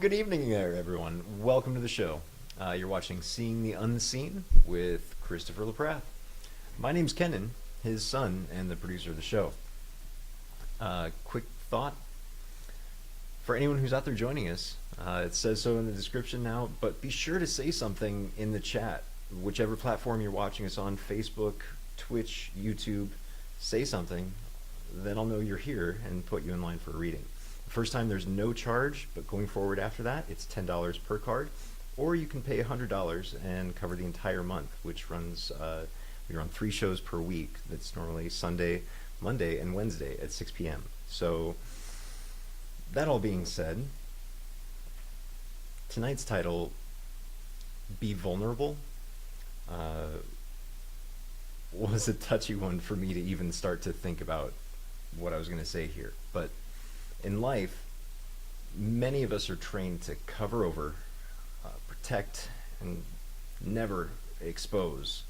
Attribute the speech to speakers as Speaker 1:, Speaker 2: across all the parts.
Speaker 1: Good evening there, everyone. Welcome to the show. You're watching Seeing the Unseen with Christopher LaPrath. My name's Kenan, his son, and the producer of the show. Quick thought for anyone who's out there joining us. It says so in the description now, but be sure to say something in the chat, whichever platform you're watching us on, Facebook, Twitch, YouTube. Say something, then I'll know you're here and put you in line for a reading. First time there's no charge, but going forward after that, it's $10 per card, or you can pay $100 and cover the entire month, which runs, we run 3 shows per week. That's normally Sunday, Monday, and Wednesday at 6 p.m. So that all being said, tonight's title, Be Vulnerable, was a touchy one for me to even start to think about what I was going to say here. But in life, many of us are trained to cover over, protect, and never expose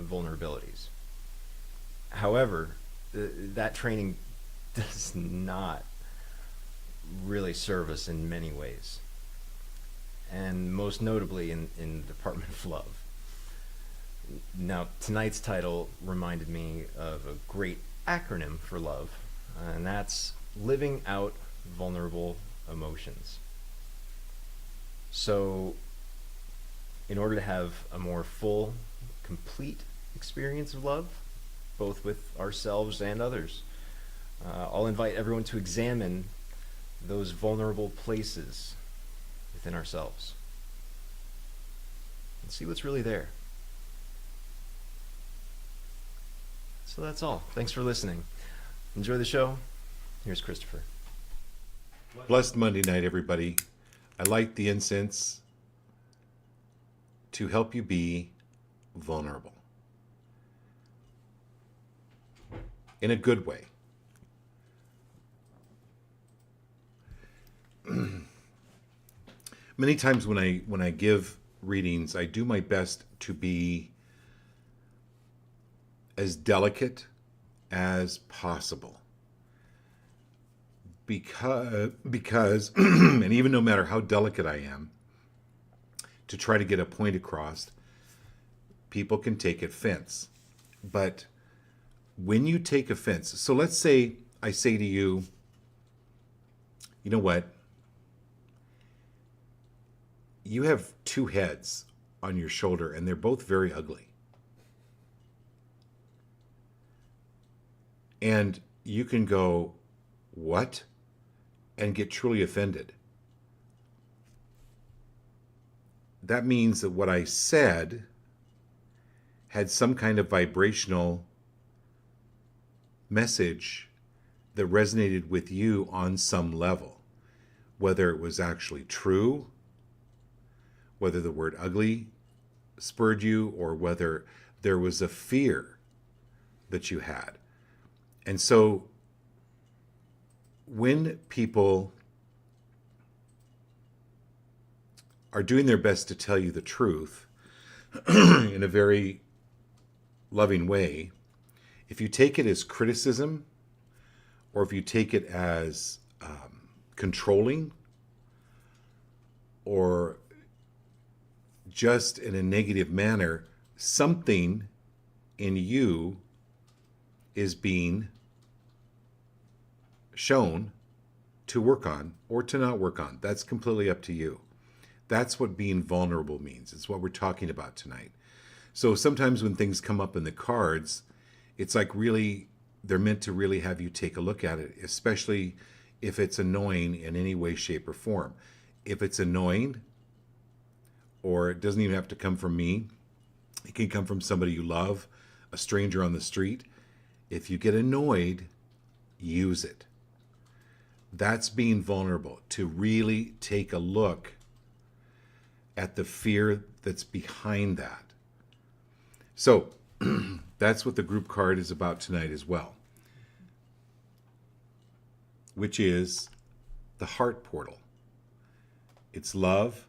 Speaker 1: vulnerabilities. However, that training does not really serve us in many ways, and most notably in the Department of Love. Now, tonight's title reminded me of a great acronym for love, and that's Living Out Vulnerable Emotions. So, in order to have a more full, complete experience of love, both with ourselves and others, I'll invite everyone to examine those vulnerable places within ourselves and see what's really there. So that's all. Thanks for listening. Enjoy the show. Here's Christopher.
Speaker 2: Blessed Monday night, everybody. I light the incense to help you be vulnerable. In a good way. Many times when I give readings, I do my best to be as delicate as possible. Because and even no matter how delicate I am, to try to get a point across, people can take offense. But when you take offense, so let's say I say to you, you know what? You have 2 heads on your shoulder and they're both very ugly. And you can go, what? And get truly offended. That means that what I said had some kind of vibrational message that resonated with you on some level. Whether it was actually true, whether the word ugly spurred you, or whether there was a fear that you had. And so when people are doing their best to tell you the truth in a very loving way, if you take it as criticism, or if you take it as controlling, or just in a negative manner, something in you is being shown to work on or to not work on. That's completely up to you. That's what being vulnerable means. It's what we're talking about tonight. So sometimes when things come up in the cards, it's like really, they're meant to really have you take a look at it, especially if it's annoying in any way, shape, or form. If it's annoying, or it doesn't even have to come from me, it can come from somebody you love, a stranger on the street. If you get annoyed, use it. That's being vulnerable, to really take a look at the fear that's behind that. So that's what the group card is about tonight as well, which is the heart portal. It's love,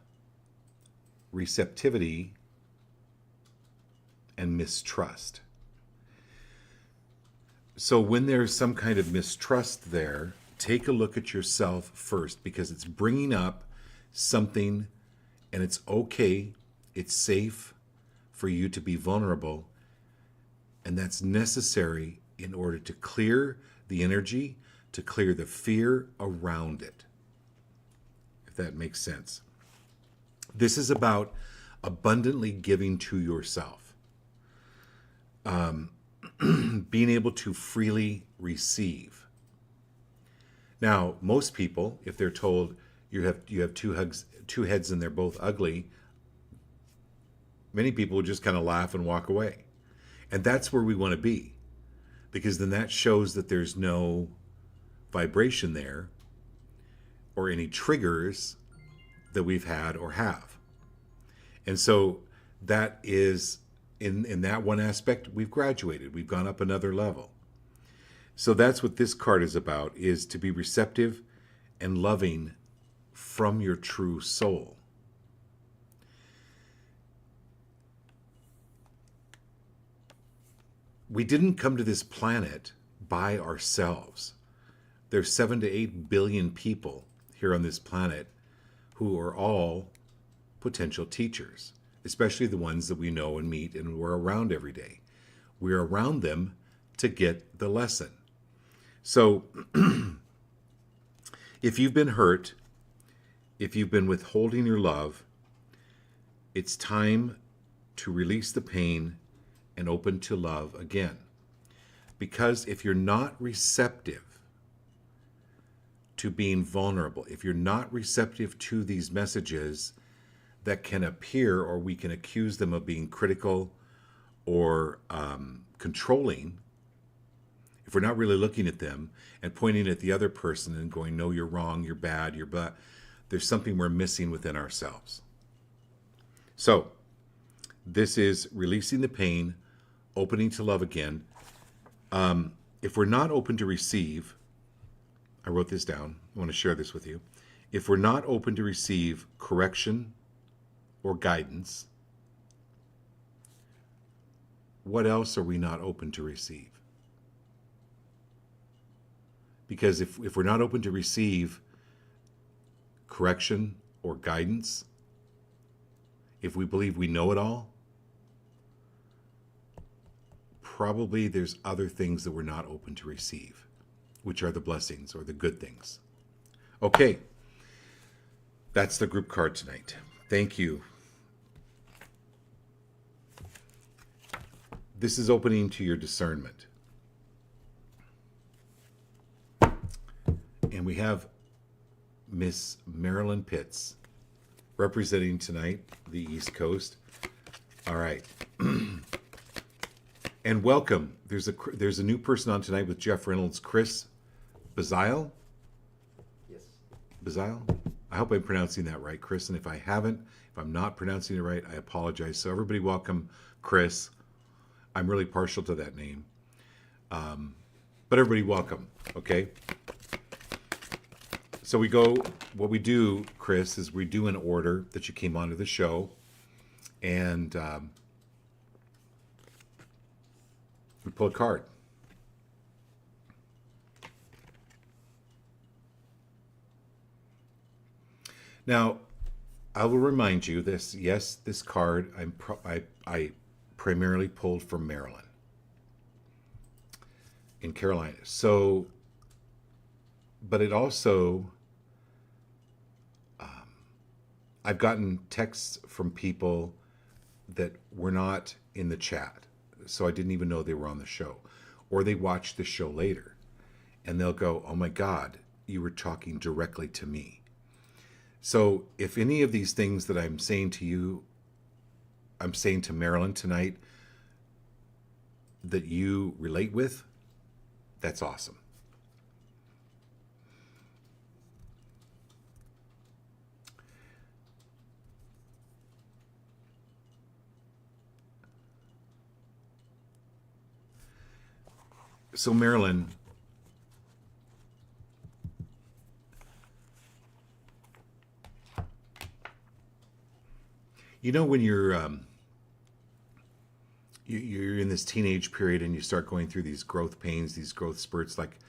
Speaker 2: receptivity, and mistrust. So when there's some kind of mistrust there, take a look at yourself first, because it's bringing up something, and it's okay, it's safe for you to be vulnerable, and that's necessary in order to clear the energy, to clear the fear around it, if that makes sense. This is about abundantly giving to yourself, being able to freely receive. Now, most people, if they're told you have two heads and they're both ugly, many people would just kind of laugh and walk away. And that's where we want to be, because then that shows that there's no vibration there or any triggers that we've had or have. And so that is, in that one aspect, we've graduated. We've gone up another level. So that's what this card is about, is to be receptive and loving from your true soul. We didn't come to this planet by ourselves. There's 7 to 8 billion people here on this planet who are all potential teachers, especially the ones that we know and meet and we're around every day. We're around them to get the lesson. So if you've been hurt, if you've been withholding your love, it's time to release the pain and open to love again. Because if you're not receptive to being vulnerable, if you're not receptive to these messages that can appear, or we can accuse them of being critical or controlling, if we're not really looking at them and pointing at the other person and going, no, you're wrong, you're bad, you're bad, there's something we're missing within ourselves. So this is releasing the pain, opening to love again. If we're not open to receive, I wrote this down, I want to share this with you. If we're not open to receive correction or guidance, what else are we not open to receive? Because if we're not open to receive correction or guidance, if we believe we know it all, probably there's other things that we're not open to receive, which are the blessings or the good things. Okay, that's the group card tonight. Thank you. This is opening to your discernment. And we have Miss Marilyn Pitts representing tonight the East Coast. All right. And welcome. There's a new person on tonight with Jeff Reynolds, Chris Bazile.
Speaker 1: Yes.
Speaker 2: Bazile? I hope I'm pronouncing that right, Chris. And if I haven't, if I'm not pronouncing it right, I apologize. So everybody welcome Chris. I'm really partial to that name. But everybody welcome, okay? So what we do, Chris, is we do an order that you came onto the show, and we pull a card. Now, I will remind you this. Yes, this card I primarily pulled from Maryland, in Carolina. So, but it also, I've gotten texts from people that were not in the chat, so I didn't even know they were on the show, or they watched the show later, and they'll go, "Oh my God, you were talking directly to me." So if any of these things that I'm saying to you, I'm saying to Marilyn tonight, that you relate with, that's awesome. So Marilyn, you know when you're in this teenage period and you start going through these growth pains, these growth spurts, like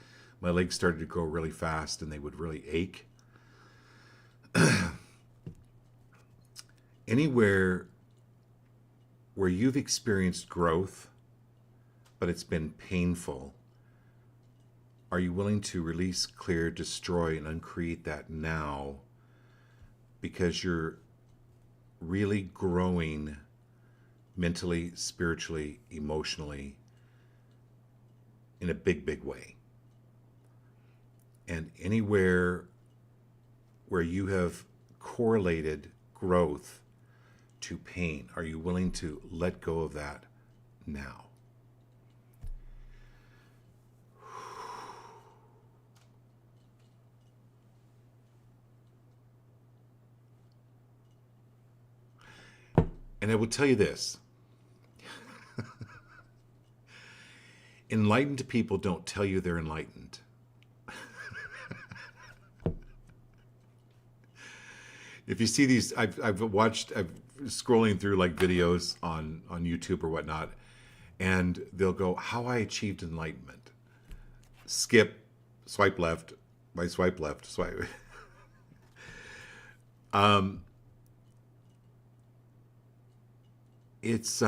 Speaker 2: my legs started to grow really fast and they would really ache. Anywhere where you've experienced growth, but it's been painful, are you willing to release, clear, destroy, and uncreate that now because you're really growing mentally, spiritually, emotionally in a big, big way? And anywhere where you have correlated growth to pain, are you willing to let go of that now? And I will tell you this. Enlightened people don't tell you they're enlightened. If you see these, I'm scrolling through like videos on YouTube or whatnot, and they'll go, how I achieved enlightenment. Skip, swipe left, swipe left, swipe. It's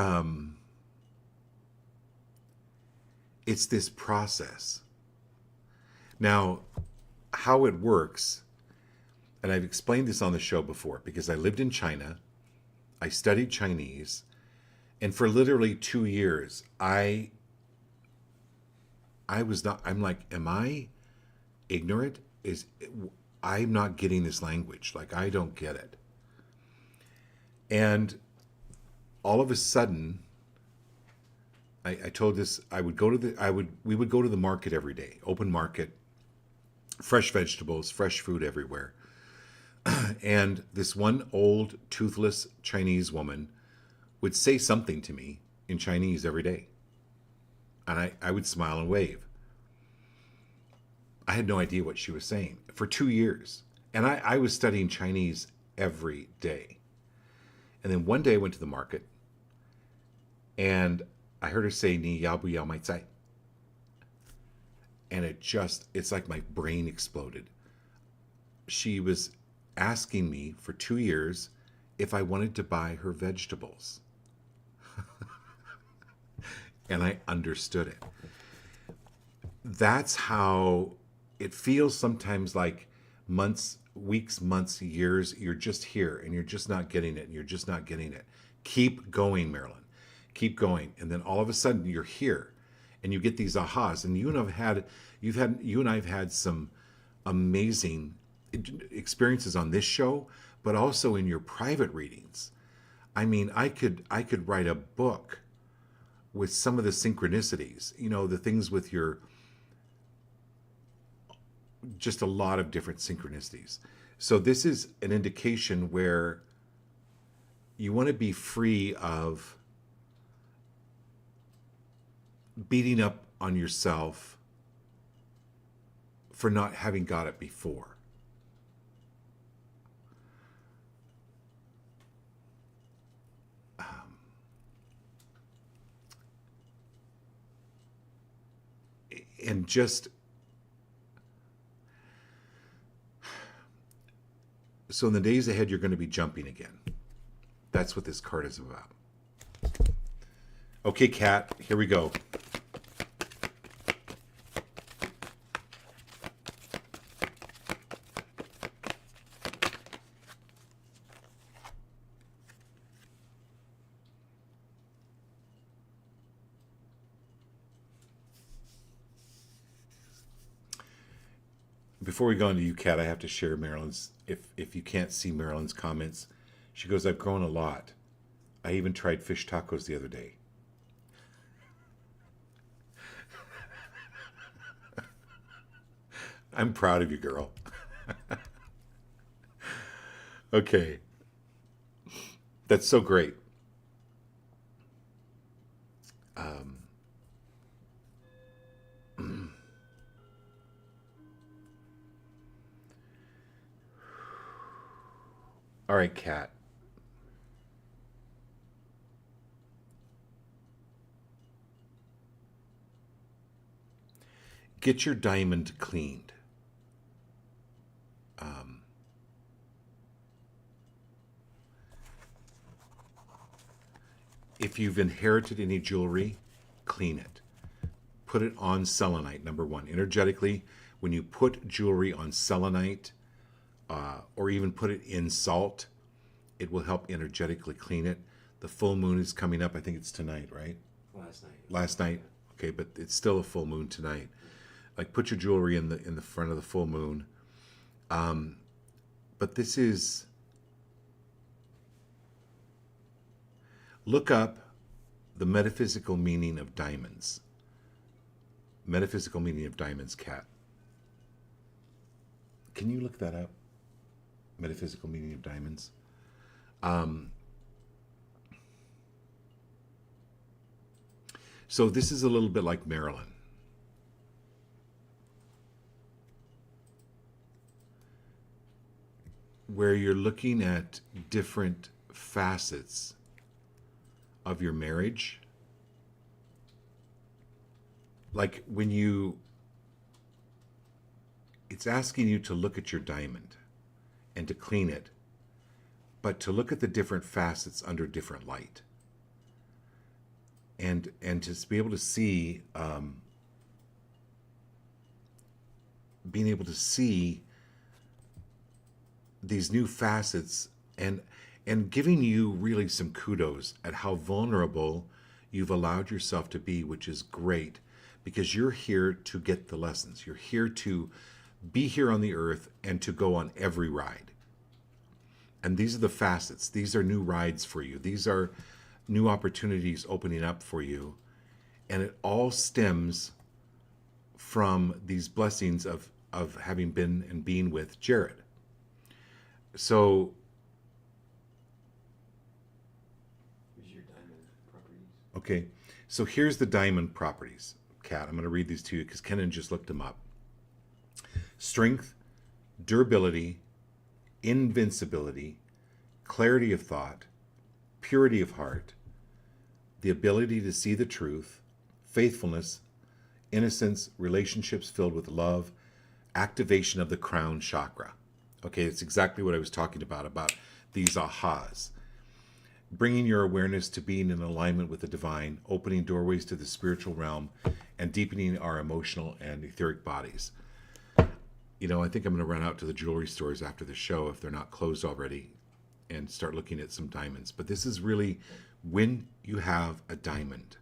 Speaker 2: this process. Now, how it works, and I've explained this on the show before, because I lived in China, I studied Chinese, and for literally 2 years, I was not, I'm like, am I ignorant? I'm not getting this language. Like, I don't get it. And all of a sudden, I told this, we would go to the market every day, open market, fresh vegetables, fresh food everywhere. And this one old, toothless Chinese woman would say something to me in Chinese every day. And I would smile and wave. I had no idea what she was saying for 2 years. And I was studying Chinese every day. And then one day I went to the market and I heard her say, Ni yao bu yao mai zai. And it's like my brain exploded. She was asking me for 2 years if I wanted to buy her vegetables. And I understood it. That's how it feels sometimes, like months, weeks, months, years, you're just here and you're just not getting it. And you're just not getting it. Keep going, Marilyn. Keep going. And then all of a sudden you're here and you get these ahas. And you and I have had some amazing experiences on this show, but also in your private readings. I mean, I could write a book with some of the synchronicities, the things with your, just a lot of different synchronicities. So this is an indication where you want to be free of beating up on yourself for not having got it before. And just so in the days ahead, you're going to be jumping again. That's what this card is about. Okay, Kat, here we go. Before we go into you, Kat, I have to share Marilyn's, if you can't see Marilyn's comments, she goes, I've grown a lot. I even tried fish tacos the other day. I'm proud of you, girl. Okay. That's so great. All right, Kat. Get your diamond cleaned. If you've inherited any jewelry, clean it. Put it on selenite, number one. Energetically, when you put jewelry on selenite, or even put it in salt, it will help energetically clean it. The full moon is coming up. I think it's tonight, right?
Speaker 3: Last night.
Speaker 2: Last night. Okay, but it's still a full moon tonight. Like, put your jewelry in the front of the full moon. But this is, look up the metaphysical meaning of diamonds. Metaphysical meaning of diamonds, Kat. Can you look that up? Metaphysical meaning of diamonds. So this is a little bit like Marilyn. Where you're looking at different facets of your marriage. Like it's asking you to look at your diamond and to clean it, but to look at the different facets under different light. And to be able to see, being able to see these new facets, and giving you really some kudos at how vulnerable you've allowed yourself to be, which is great, because you're here to get the lessons. You're here to be here on the earth and to go on every ride. And these are the facets. These are new rides for you. These are new opportunities opening up for you. And it all stems from these blessings of having been and being with Jared. So,
Speaker 3: Here's your diamond properties.
Speaker 2: okay, so here's the diamond properties, Kat. I'm going to read these to you because Kenan just looked them up. Strength, durability, invincibility, clarity of thought, purity of heart, the ability to see the truth, faithfulness, innocence, relationships filled with love, activation of the crown chakra. Okay, it's exactly what I was talking about these ahas. Bringing your awareness to being in alignment with the divine, opening doorways to the spiritual realm, and deepening our emotional and etheric bodies. You know, I think I'm going to run out to the jewelry stores after the show, if they're not closed already, and start looking at some diamonds. But this is really, when you have a diamond,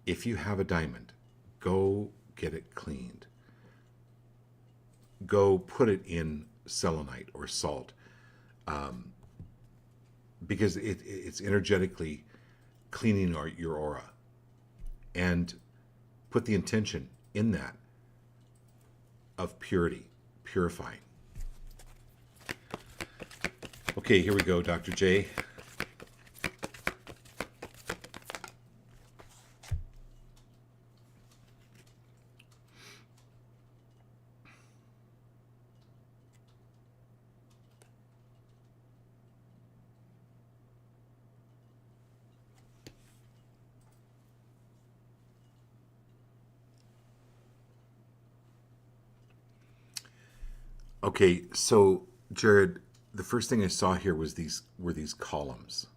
Speaker 2: if you have a diamond, go get it cleaned. Go put it in selenite or salt, because it's energetically cleaning your aura, and put the intention in that of purity, purifying. Okay, here we go, Dr. J. Okay, so Jared, the first thing I saw here was these columns.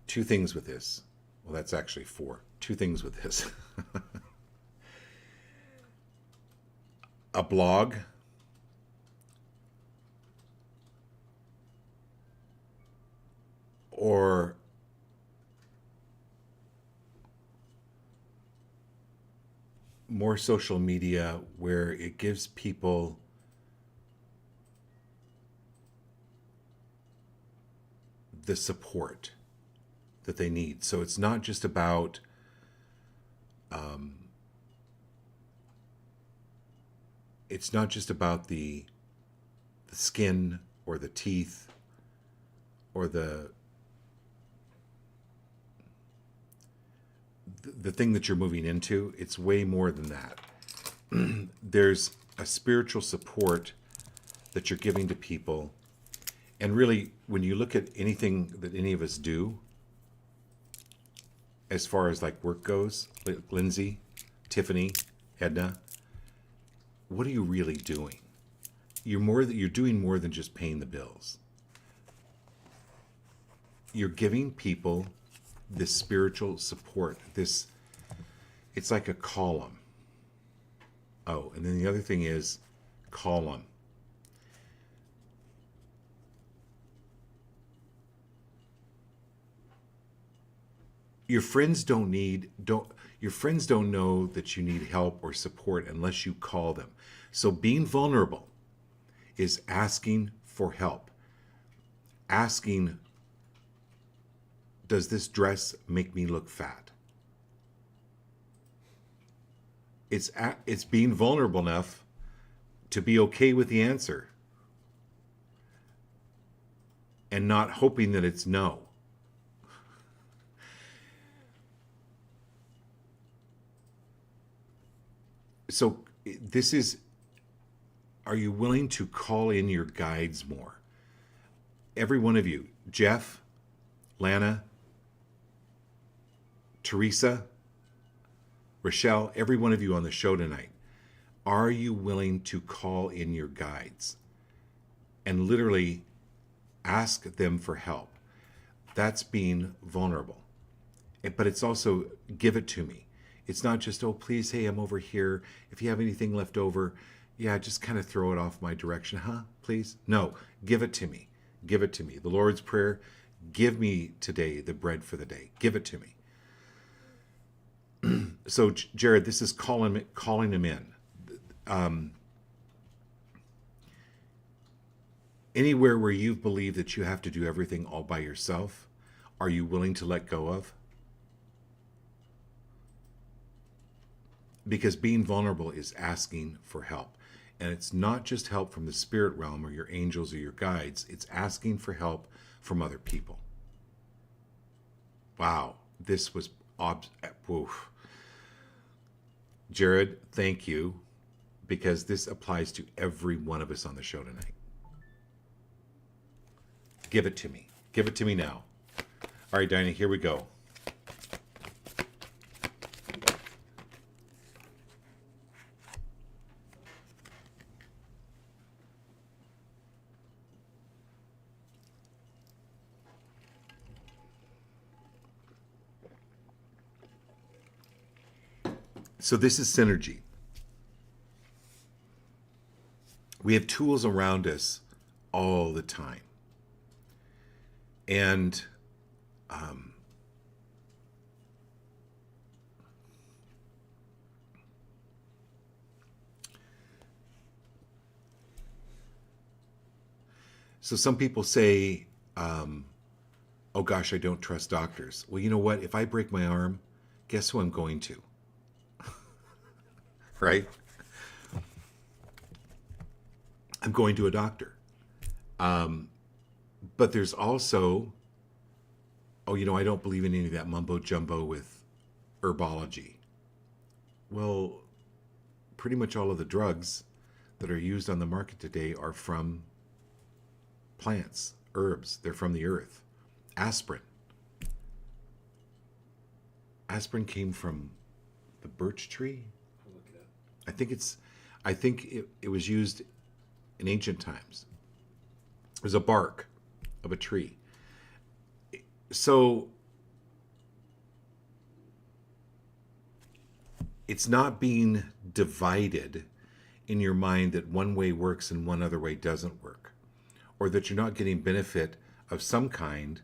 Speaker 2: Two things with this. Well, that's actually four. Two things with this. A blog, or more social media where it gives people the support that they need. So it's not just about the skin or the teeth or the thing that you're moving into. It's way more than that. There's a spiritual support that you're giving to people. And really, when you look at anything that any of us do, as far as like work goes, Lindsay, Tiffany, Edna, what are you really doing? you're doing more than just paying the bills. You're giving people this spiritual support. It's like a column. Oh, and then the other thing is column. Your friends don't know that you need help or support unless you call them. So being vulnerable is asking for help. Asking, does this dress make me look fat? It's being vulnerable enough to be okay with the answer and not hoping that it's no. So this is, are you willing to call in your guides more? Every one of you, Jeff, Lana, Teresa, Rochelle, every one of you on the show tonight, are you willing to call in your guides and literally ask them for help? That's being vulnerable. But it's also, give it to me. It's not just, oh, please, hey, I'm over here. If you have anything left over, yeah, just kind of throw it off my direction, huh? Please? No, give it to me. Give it to me. The Lord's Prayer, give me today the bread for the day. Give it to me. So, Jared, this is calling him in. Anywhere where you've believed that you have to do everything all by yourself, are you willing to let go of? Because being vulnerable is asking for help. And it's not just help from the spirit realm or your angels or your guides. It's asking for help from other people. Wow. This was... Woof. Jared, thank you. Because this applies to every one of us on the show tonight. Give it to me. Give it to me now. All right, Diana, here we go. So this is synergy. We have tools around us all the time. And so some people say, oh gosh, I don't trust doctors. Well, you know what? If I break my arm, guess who I'm going to? Right? I'm going to a doctor. But there's also, oh, you know, I don't believe in any of that mumbo jumbo with herbology. Well, pretty much all of the drugs that are used on the market today are from plants, herbs. They're from the earth. Aspirin. Aspirin came from the birch tree.
Speaker 3: I'll look it up.
Speaker 2: I think it was used in ancient times. It was a bark of a tree. So it's not being divided in your mind that one way works and one other way doesn't work, or that you're not getting benefit of some kind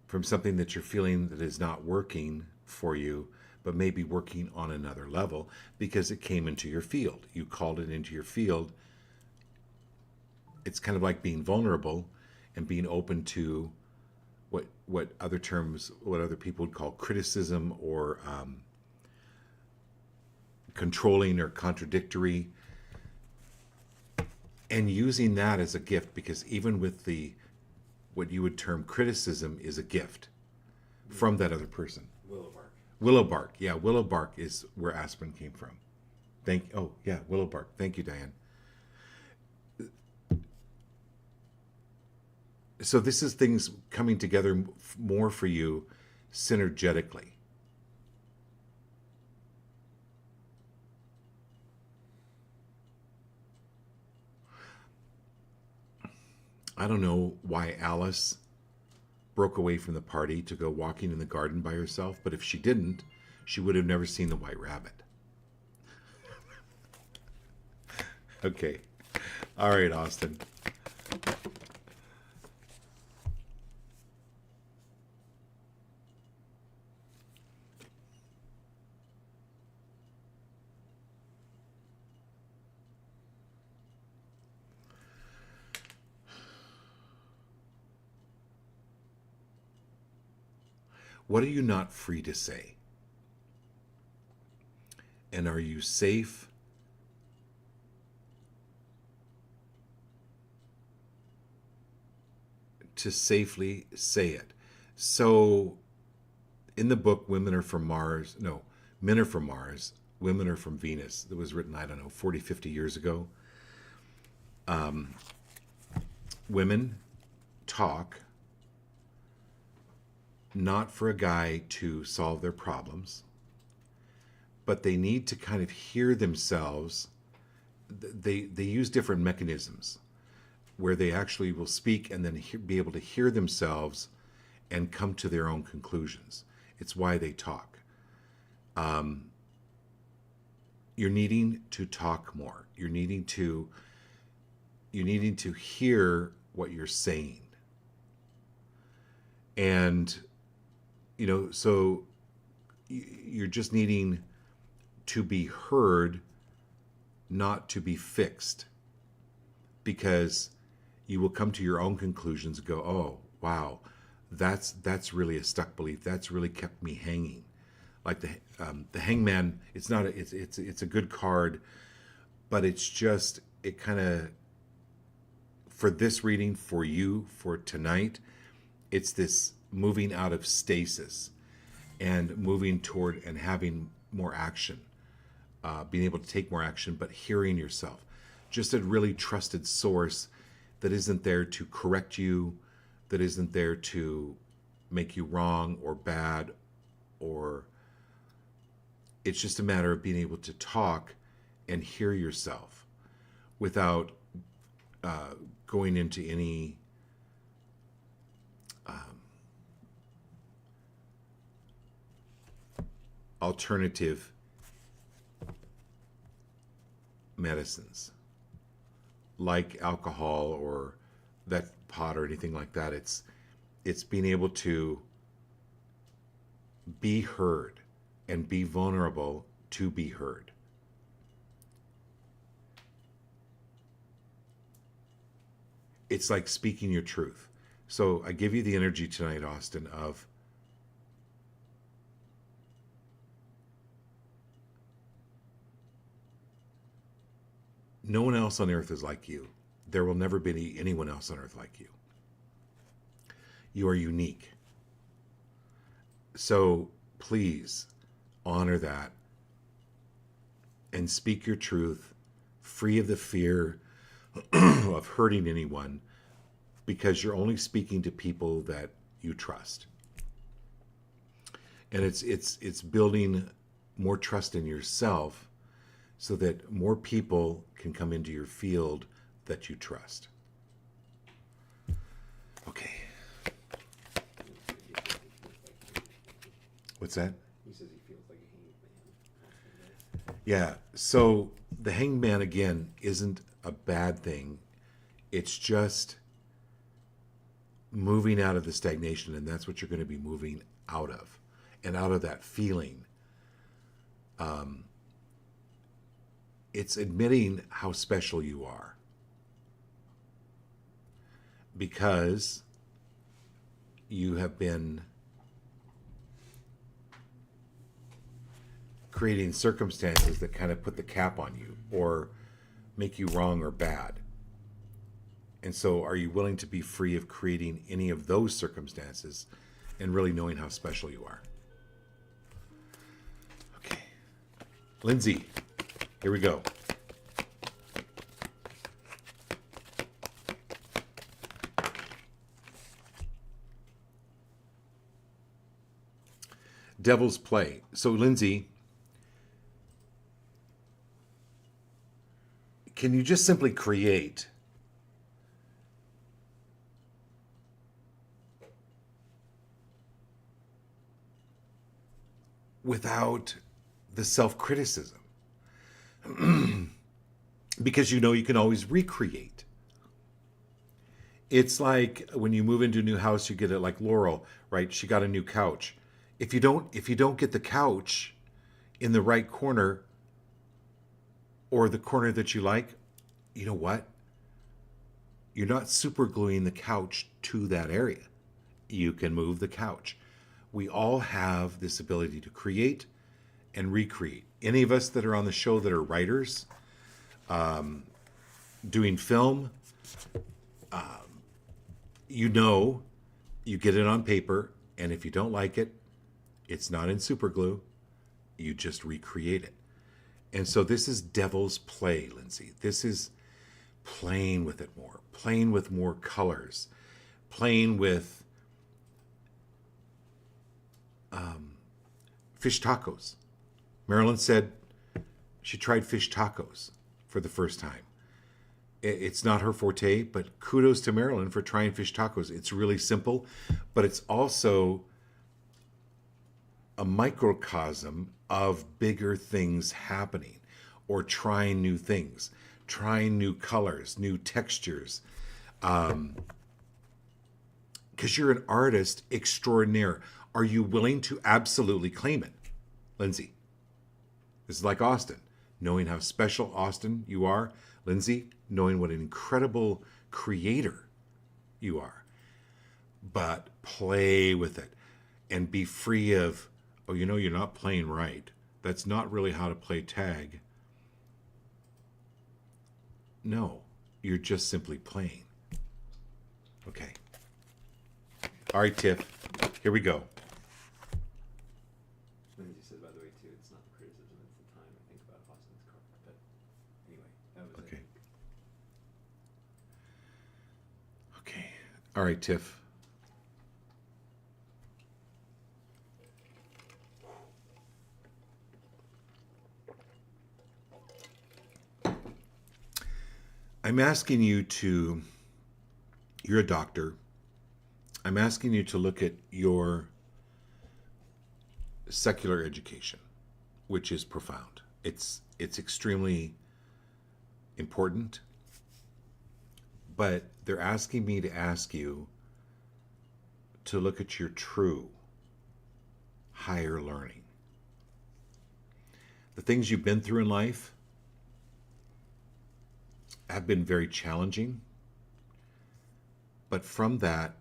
Speaker 2: from something that you're feeling that is not working for you, but maybe working on another level because it came into your field. You called it into your field. It's kind of like being vulnerable and being open to what other people would call criticism or controlling or contradictory, and using that as a gift, because even with what you would term criticism is a gift from that other person.
Speaker 3: Willow bark.
Speaker 2: Willow bark. Yeah, willow bark is where aspirin came from. Willow bark. Thank you, Diane. So this is things coming together more for you synergetically. I don't know why Alice broke away from the party to go walking in the garden by herself, but if she didn't, she would have never seen the white rabbit. Okay. All right, Austin. What are you not free to say? And are you safe to safely say it? So in the book, Women Are From Mars, no, Men Are From Mars, Women Are From Venus, that was written, I don't know, 40, 50 years ago. Women talk not for a guy to solve their problems, but they need to kind of hear themselves. They use different mechanisms where they actually will speak and then be able to hear themselves and come to their own conclusions. It's why they talk. You're needing to talk more. You're needing to hear what you're saying. And so you're just needing to be heard, not to be fixed, because you will come to your own conclusions and go, oh, wow, that's really a stuck belief. That's really kept me hanging. Like the hangman, it's a good card, but it's just, it kind of, for this reading, for you, for tonight, it's this moving out of stasis and moving toward and having more action, being able to take more action, but hearing yourself. Just a really trusted source that isn't there to correct you, that isn't there to make you wrong or bad, or it's just a matter of being able to talk and hear yourself without going into any alternative medicines like alcohol or that pot or anything like that. It's being able to be heard and be vulnerable to be heard. It's like speaking your truth. So I give you the energy tonight, Austin, of no one else on earth is like you. There will never be anyone else on earth like you. You are unique. So please honor that and speak your truth, free of the fear of hurting anyone, because you're only speaking to people that you trust. And it's building more trust in yourself so that more people can come into your field that you trust. Okay. What's that?
Speaker 3: He says he feels like a hangman.
Speaker 2: Yeah. So the hangman, again, isn't a bad thing. It's just moving out of the stagnation, and that's what you're going to be moving out of, and out of that feeling. It's admitting how special you are, because you have been creating circumstances that kind of put the cap on you or make you wrong or bad. And so are you willing to be free of creating any of those circumstances and really knowing how special you are? Okay. Lindsay, here we go. Devil's Play. So Lindsay, can you just simply create without the self-criticism. Because you know you can always recreate. It's like when you move into a new house, you get it like Laurel, right? She got a new couch. If you don't get the couch in the right corner or the corner that you like, you know what? You're not super gluing the couch to that area. You can move the couch. We all have this ability to create and recreate. Any of us that are on the show that are writers, doing film, you know, you get it on paper, and if you don't like it, it's not in super glue. You just recreate it. And so this is devil's play, Lindsay. This is playing with it more, playing with more colors, playing with fish tacos. Marilyn said she tried fish tacos for the first time. It's not her forte, but kudos to Marilyn for trying fish tacos. It's really simple, but it's also a microcosm of bigger things happening, or trying new things, trying new colors, new textures. Because you're an artist extraordinaire. Are you willing to absolutely claim it? Lindsay, this is like Austin. Knowing how special, Austin, you are. Lindsay, knowing what an incredible creator you are. But play with it and be free of, oh, you know, you're not playing right. That's not really how to play tag. No, you're just simply playing. Okay. All right, Tiff, here we go.
Speaker 3: Lindsay said, by the way, too, it's not the criticism, it's the time I think about Austin's car. But anyway, that was
Speaker 2: Okay.
Speaker 3: it.
Speaker 2: Okay. All right, Tiff. I'm asking you to, you're a doctor. I'm asking you to look at your secular education, which is profound. It's extremely important, but they're asking me to ask you to look at your true higher learning. The things you've been through in life have been very challenging, but from that,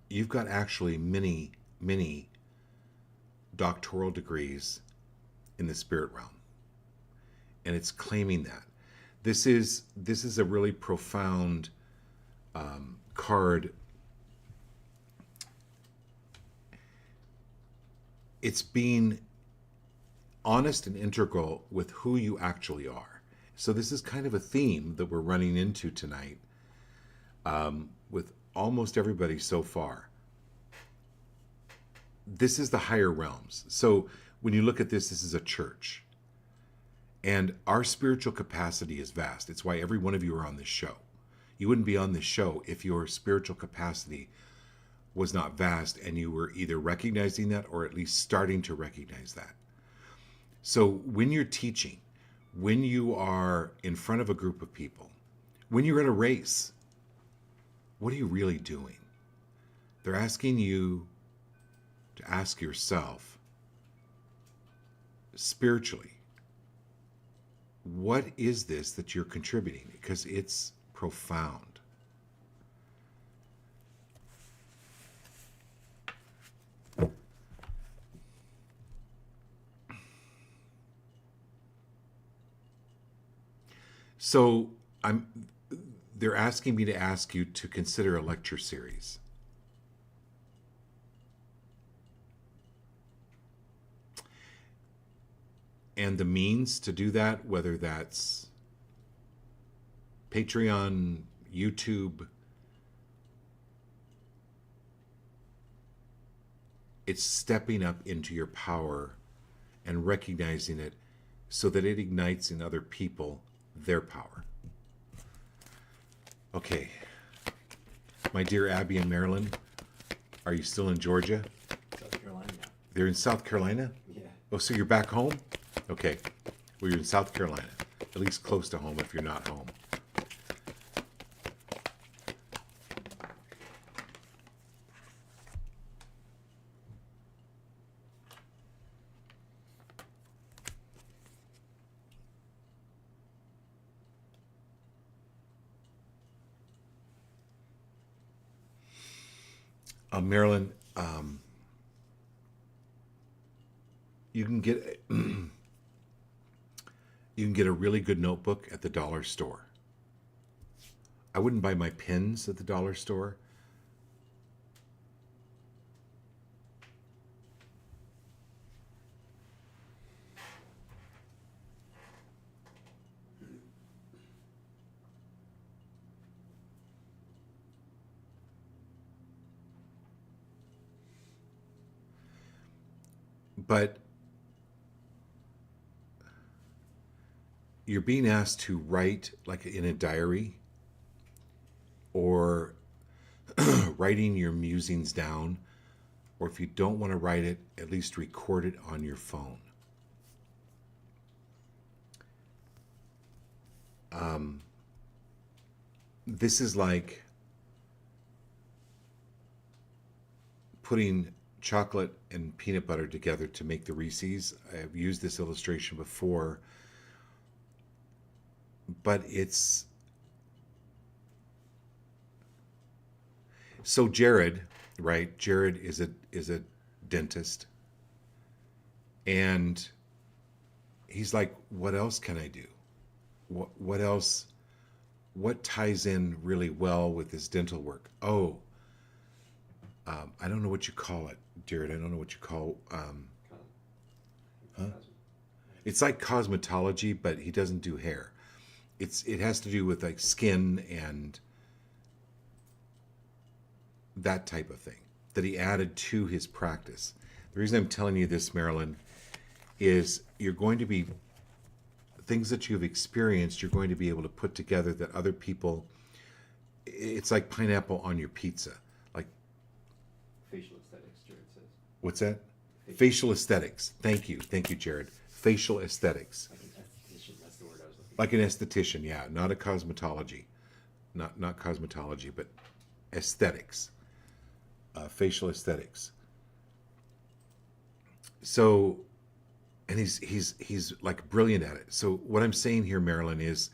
Speaker 2: you've got actually many doctoral degrees in the spirit realm, and it's claiming that. This is a really profound card. It's being honest and integral with who you actually are. So this is kind of a theme that we're running into tonight with almost everybody so far. This is the higher realms. So when you look at this, this is a church. And our spiritual capacity is vast. It's why every one of you are on this show. You wouldn't be on this show if your spiritual capacity was not vast and you were either recognizing that or at least starting to recognize that. So when you're teaching, when you are in front of a group of people, when you're at a race, what are you really doing? They're asking you to ask yourself, spiritually, what is this that you're contributing? Because it's profound. So they're asking me to ask you to consider a lecture series. And the means to do that, whether that's Patreon, YouTube, it's stepping up into your power and recognizing it so that it ignites in other people their power. Okay. My dear Abby and Marilyn, are you still in Georgia?
Speaker 3: South
Speaker 2: They're in South Carolina?
Speaker 3: Yeah.
Speaker 2: Oh, so you're back home? Okay. Well, you're in South Carolina. At least close to home if you're not home. Marilyn, you can get you can get a really good notebook at the dollar store. I wouldn't buy my pens at the dollar store. But you're being asked to write like in a diary or writing your musings down, or if you don't want to write it, at least record it on your phone. This is like putting chocolate and peanut butter together to make the Reese's. I've used this illustration before, but it's so Jared, right? Jared is a dentist, and he's like, what else can I do? What else? What ties in really well with this dental work? Oh, I don't know what you call it, Jared. I don't know what you call. It's like cosmetology, but he doesn't do hair. It has to do with like skin and that type of thing that he added to his practice. The reason I'm telling you this, Marilyn, is you're going to be things that you've experienced, you're going to be able to put together that other people. It's like pineapple on your pizza. Like,
Speaker 3: Facial aesthetics, Jared says.
Speaker 2: what's that? Facial aesthetics. Thank you, Jared. Facial aesthetics.
Speaker 3: Like an esthetician, that's the word I was looking
Speaker 2: Like an esthetician, yeah, not a cosmetology, not cosmetology, but aesthetics, facial aesthetics. So, and he's like brilliant at it. So what I'm saying here, Marilyn, is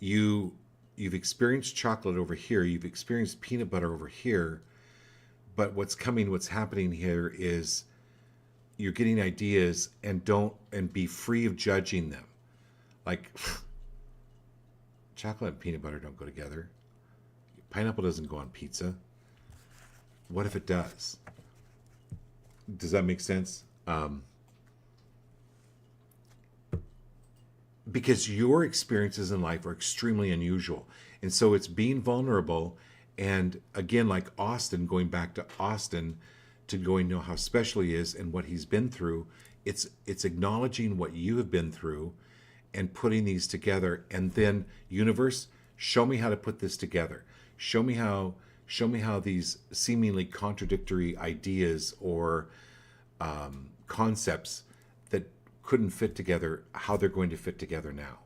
Speaker 2: you've experienced chocolate over here, you've experienced peanut butter over here, but what's happening here is you're getting ideas and be free of judging them. Like chocolate and peanut butter don't go together. Pineapple doesn't go on pizza. What if it does? Does that make sense? Because your experiences in life are extremely unusual. And so it's being vulnerable. And again, like Austin, going back to Austin, to going to know how special he is and what he's been through, it's acknowledging what you have been through and putting these together. And then, universe, show me how to put this together. Show me how these seemingly contradictory ideas or concepts that couldn't fit together, how they're going to fit together now.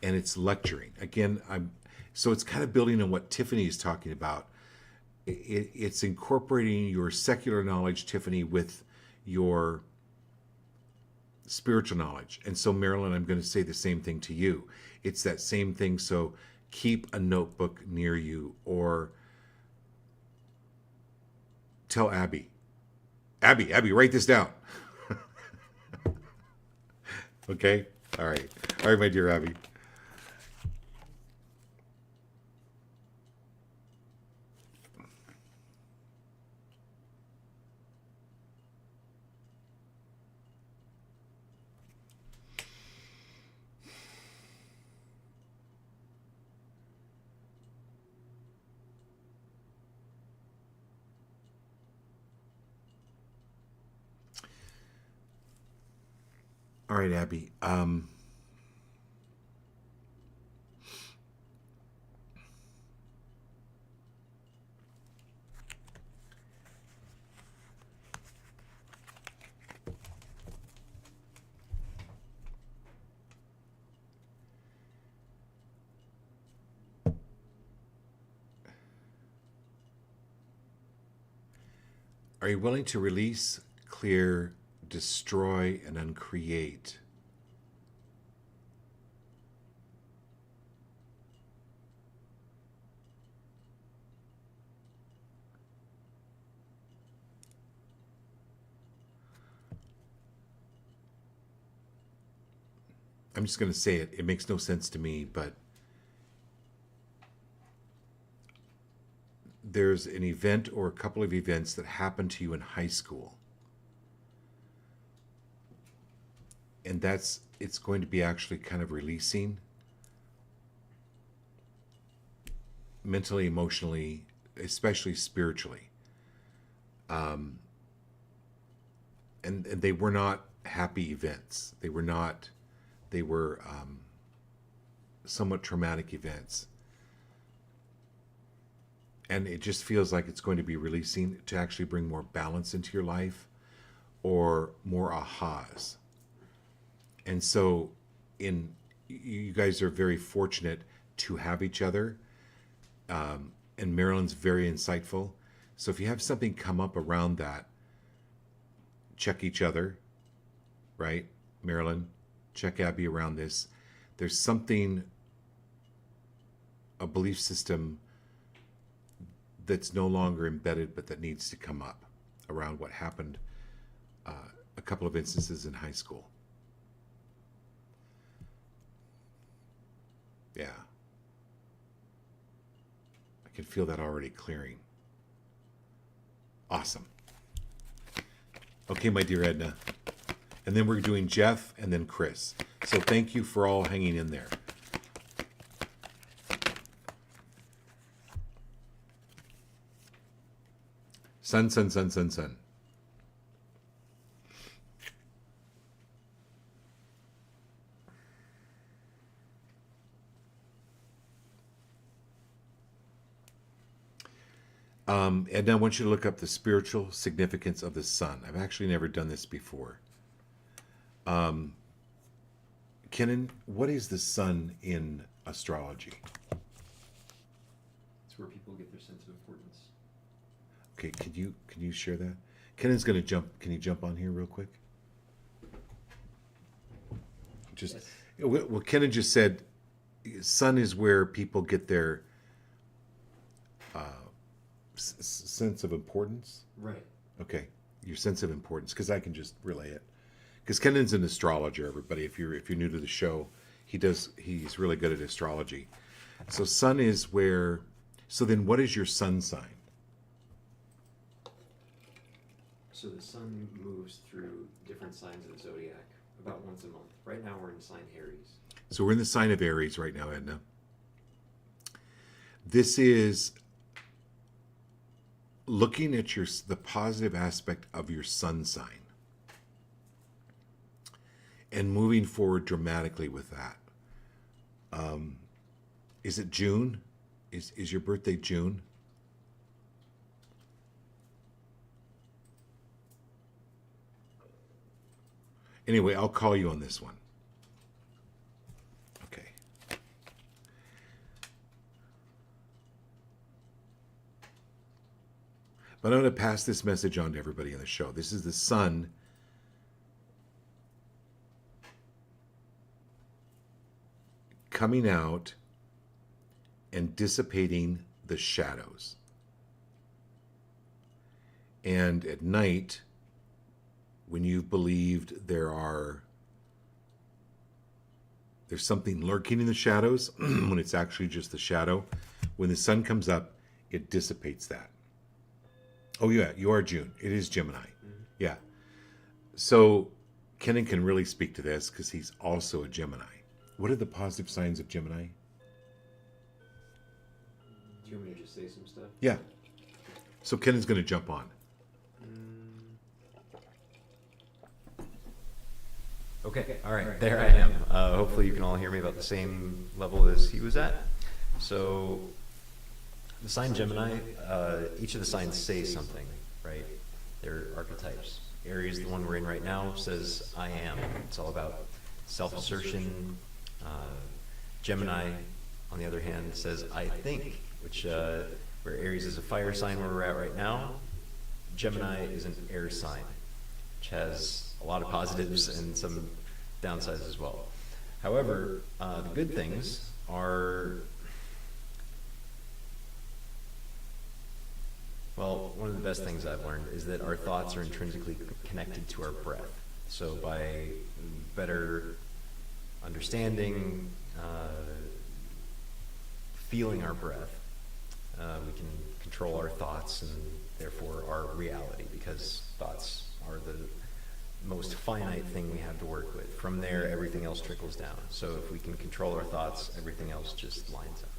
Speaker 2: And it's lecturing. Again, so it's kind of building on what Tiffany is talking about. It's incorporating your secular knowledge, Tiffany, with your spiritual knowledge. And so, Marilyn, I'm going to say the same thing to you. It's that same thing. So keep a notebook near you, or tell Abby, write this down. Okay? All right, my dear Abby. All right, Abby. Are you willing to release, clear, destroy, and uncreate? I'm just going to say it. It makes no sense to me, but there's an event or a couple of events that happened to you in high school. And it's going to be actually kind of releasing mentally, emotionally, especially spiritually. And they were not happy events. They were somewhat traumatic events. And it just feels like it's going to be releasing to actually bring more balance into your life or more ahas. And so you guys are very fortunate to have each other. And Marilyn's very insightful. So if you have something come up around that, check each other, right? Marilyn, check Abby around this. There's something, a belief system that's no longer embedded, but that needs to come up around what happened a couple of instances in high school. Yeah. I can feel that already clearing. Awesome. Okay, my dear Edna. And then we're doing Jeff and then Chris. So thank you for all hanging in there. Sun, sun, sun, sun, sun. Edna, I want you to look up the spiritual significance of the sun. I've actually never done this before. Kenan, what is the sun in astrology?
Speaker 3: It's where people get their sense of importance.
Speaker 2: Okay, can you share that? Kenan's gonna jump. Can you jump on here real quick? Just
Speaker 3: Yes.
Speaker 2: well, Kenan just said, sun is where people get their sense of importance.
Speaker 3: Right.
Speaker 2: Okay, your sense of importance, because I can just relay it. Because Kenan's an astrologer, everybody. If you're new to the show, he's really good at astrology. So sun is where. So then, what is your sun sign?
Speaker 3: So the sun moves through different signs of the zodiac about once a month. Right now we're in sign Aries.
Speaker 2: So we're in the sign of Aries right now, Edna. This is looking at the positive aspect of your sun sign and moving forward dramatically with that. Is it June? Is your birthday June? Anyway, I'll call you on this one. Okay. But I'm going to pass this message on to everybody in the show. This is the sun coming out and dissipating the shadows. And at night, when you've believed there's something lurking in the shadows, when it's actually just the shadow, when the sun comes up, it dissipates that. Oh yeah, you are June. It is Gemini. Mm-hmm. Yeah. So Kenan can really speak to this because he's also a Gemini. What are the positive signs of Gemini?
Speaker 3: Do you want me to just say some stuff?
Speaker 2: Yeah. So Kenan's going to jump on.
Speaker 1: Okay, all right, there I am. Hopefully you can all hear me about the same level as he was at. So the sign Gemini, each of the signs say something, right? They're archetypes. Aries, the one we're in right now, says I am. It's all about self-assertion. Gemini, on the other hand, says I think, which where Aries is a fire sign where we're at right now, Gemini is an air sign, which has a lot of positives and some downsides as well. However, the good things are, well, one of the best things I've learned is that our thoughts are intrinsically connected to our breath. So by better understanding, feeling our breath, we can control our thoughts and therefore our reality, because thoughts are the most finite thing we have to work with. From there, everything else trickles down. So if we can control our thoughts, everything else just lines up.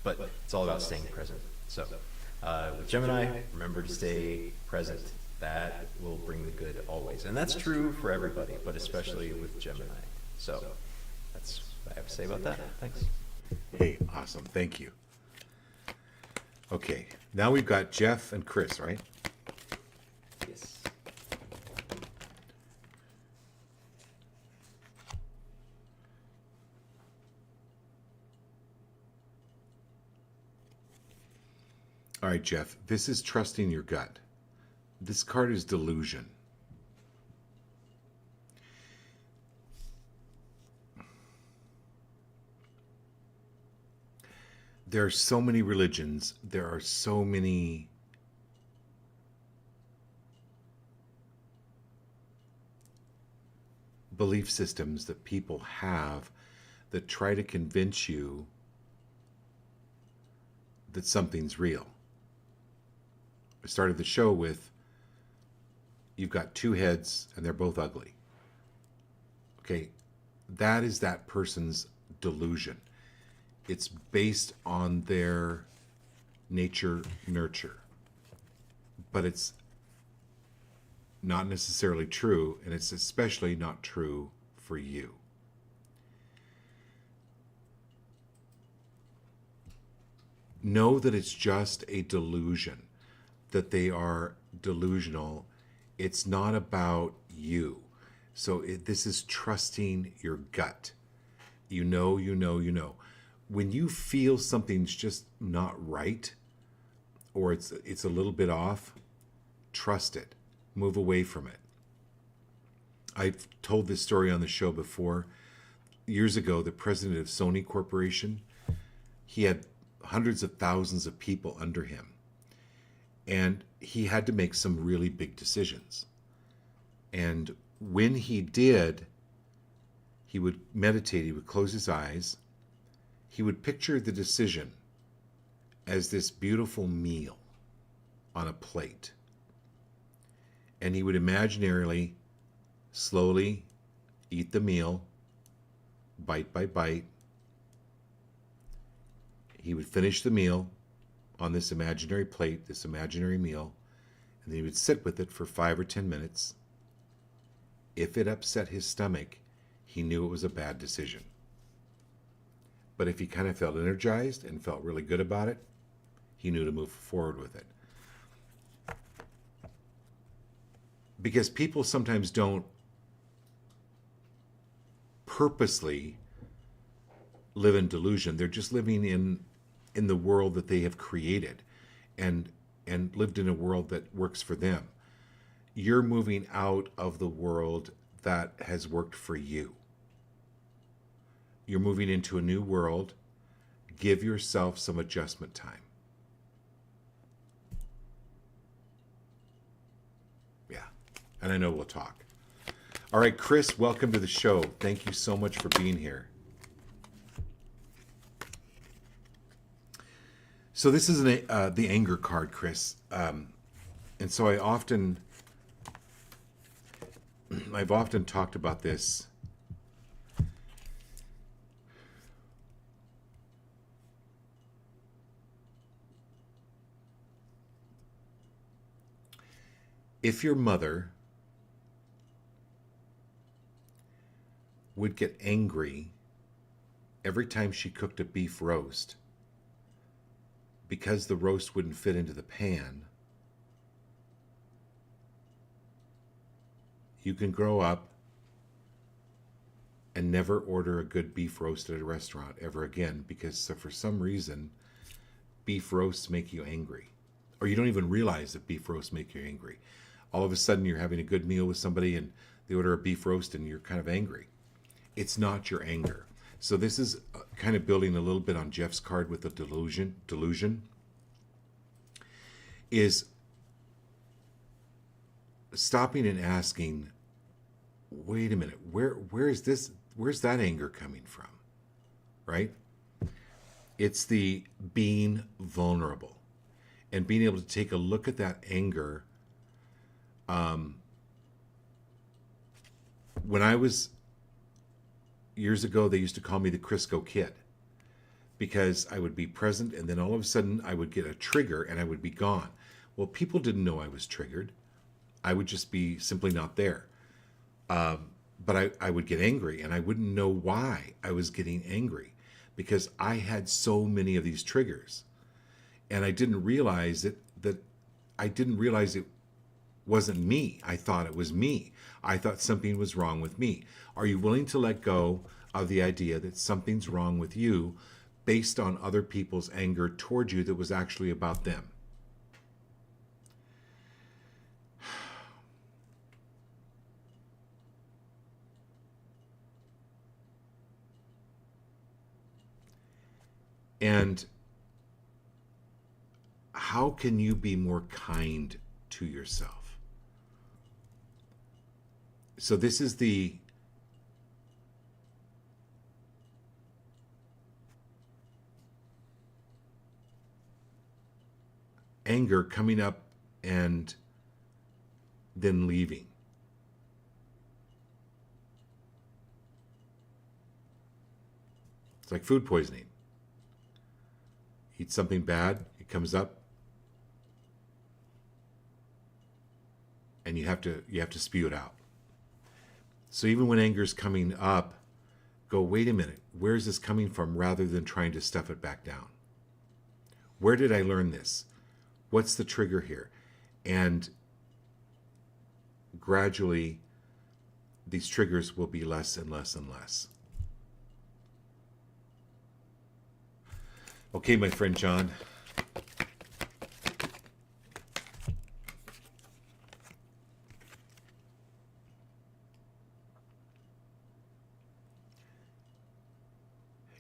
Speaker 1: But it's all about staying present. So with Gemini, remember to stay present. That will bring the good always. And that's true for everybody, but especially with Gemini. So that's what I have to say about that. Thanks.
Speaker 2: Hey, awesome. Thank you. Okay, now we've got Jeff and Chris, right?
Speaker 3: Yes.
Speaker 2: All right, Jeff, this is trusting your gut. This card is delusion. There are so many religions. There are so many belief systems that people have that try to convince you that something's real. I started the show with, you've got two heads and they're both ugly. Okay, that is that person's delusion. It's based on their nature nurture, but it's not necessarily true, and it's especially not true for you. Know that it's just a delusion, that they are delusional. It's not about you. So this is trusting your gut. You know. When you feel something's just not right, or it's a little bit off, trust it. Move away from it. I've told this story on the show before. Years ago, the president of Sony Corporation, he had hundreds of thousands of people under him. And he had to make some really big decisions. And when he did, he would meditate, he would close his eyes, he would picture the decision as this beautiful meal on a plate. And he would imaginarily, slowly eat the meal, bite by bite. He would finish the meal on this imaginary plate, this imaginary meal, and then he would sit with it for 5 or 10 minutes. If it upset his stomach, he knew it was a bad decision. But if he kind of felt energized and felt really good about it, he knew to move forward with it. Because people sometimes don't purposely live in delusion. They're just living in the world that they have created and lived in a world that works for them. You're moving out of the world that has worked for you. You're moving into a new world. Give yourself some adjustment time. Yeah, and I know we'll talk. All right, Chris, welcome to the show. Thank you so much for being here. So this is the anger card, Chris. And so I've often talked about this. If your mother would get angry every time she cooked a beef roast because the roast wouldn't fit into the pan, you can grow up and never order a good beef roast at a restaurant ever again, because for some reason beef roasts make you angry, or you don't even realize that beef roast make you angry. All of a sudden, you're having a good meal with somebody and they order a beef roast and you're kind of angry. It's not your anger. So this is kind of building a little bit on Jeff's card with the delusion. Delusion is stopping and asking, wait a minute, where's that anger coming from? Right? It's the being vulnerable and being able to take a look at that anger. When I was years ago, they used to call me the Crisco Kid because I would be present and then all of a sudden I would get a trigger and I would be gone. Well, people didn't know I was triggered. I would just be simply not there. But I would get angry and I wouldn't know why I was getting angry because I had so many of these triggers. And I didn't realize it wasn't me. I thought it was me. I thought something was wrong with me. Are you willing to let go of the idea that something's wrong with you based on other people's anger toward you that was actually about them? And how can you be more kind to yourself? So this is the anger coming up and then leaving. It's like food poisoning. Eat something bad, it comes up, and you have to spew it out. So even when anger's coming up, go, wait a minute, where is this coming from, rather than trying to stuff it back down? Where did I learn this? What's the trigger here? And gradually, these triggers will be less and less and less. Okay, my friend John.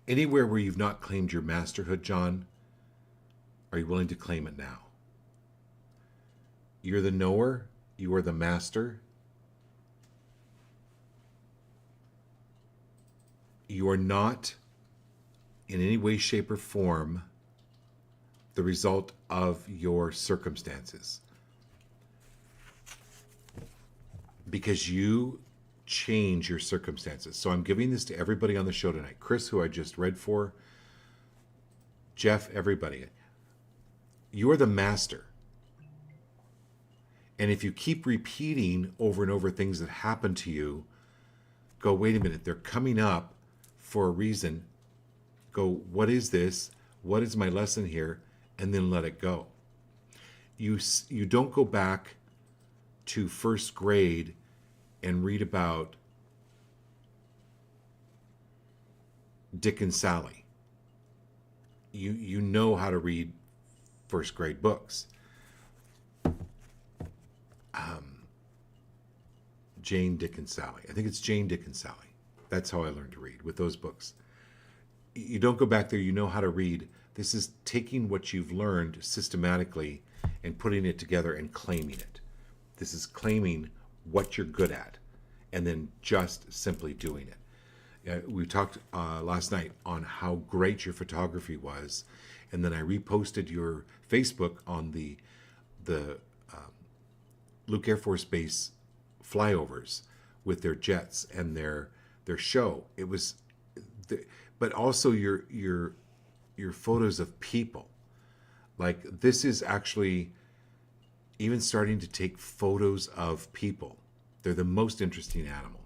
Speaker 2: Anywhere where you've not claimed your masterhood, John, are you willing to claim it now? You're the knower. You are the master. You are not, in any way, shape, or form, the result of your circumstances. Because you change your circumstances. So I'm giving this to everybody on the show tonight. Chris, who I just read for, Jeff, everybody. You are the master. And if you keep repeating over and over things that happen to you, go, wait a minute, they're coming up for a reason. Go, what is this? What is my lesson here? And then let it go. You don't go back to first grade and read about Dick and Sally. You know how to read first grade books. Jane, Dick, and Sally. I think it's Jane, Dick, and Sally. That's how I learned to read, with those books. You don't go back there, you know how to read. This is taking what you've learned systematically and putting it together and claiming it. This is claiming what you're good at and then just simply doing it. We talked last night on how great your photography was, and then I reposted your Facebook on the Luke Air Force Base flyovers with their jets and their show. It was, but also your photos of people. Like, this is actually even starting to take photos of people. They're the most interesting animal.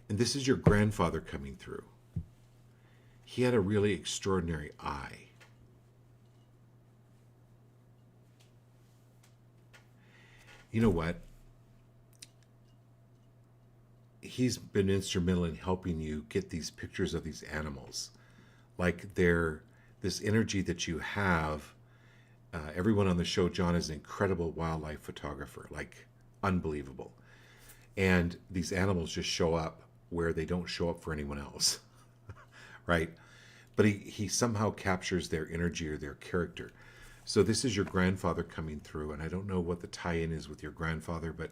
Speaker 2: And this is your grandfather coming through. He had a really extraordinary eye. You know what? he's been instrumental in helping you get these pictures of these animals. Like they're this energy that you have. Everyone on the show, John is an incredible wildlife photographer, like unbelievable. And these animals just show up where they don't show up for anyone else, right? But he somehow captures their energy or their character. So this is your grandfather coming through, and I don't know what the tie-in is with your grandfather, but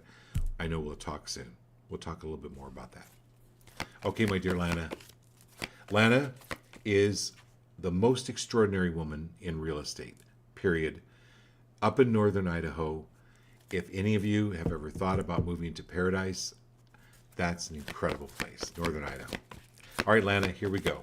Speaker 2: I know we'll talk soon. We'll talk a little bit more about that. Okay, my dear Lana. Lana is the most extraordinary woman in real estate, period. Up in northern Idaho, if any of you have ever thought about moving to Paradise, that's an incredible place, northern Idaho. All right, Lana, here we go.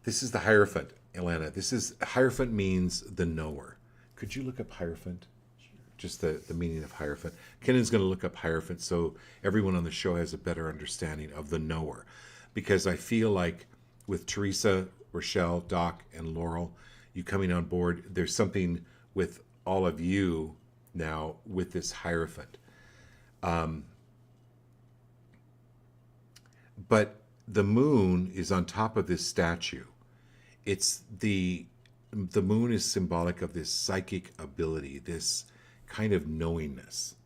Speaker 2: This is the Hierophant, Alana. Hierophant means the knower. Could you look up Hierophant? Just the meaning of Hierophant. Kennan's going to look up Hierophant so everyone on the show has a better understanding of the knower. Because I feel like with Teresa, Rochelle, Doc, and Laurel, you coming on board, there's something with all of you now with this Hierophant. But the moon is on top of this statue. It's the moon is symbolic of this psychic ability, this kind of knowingness.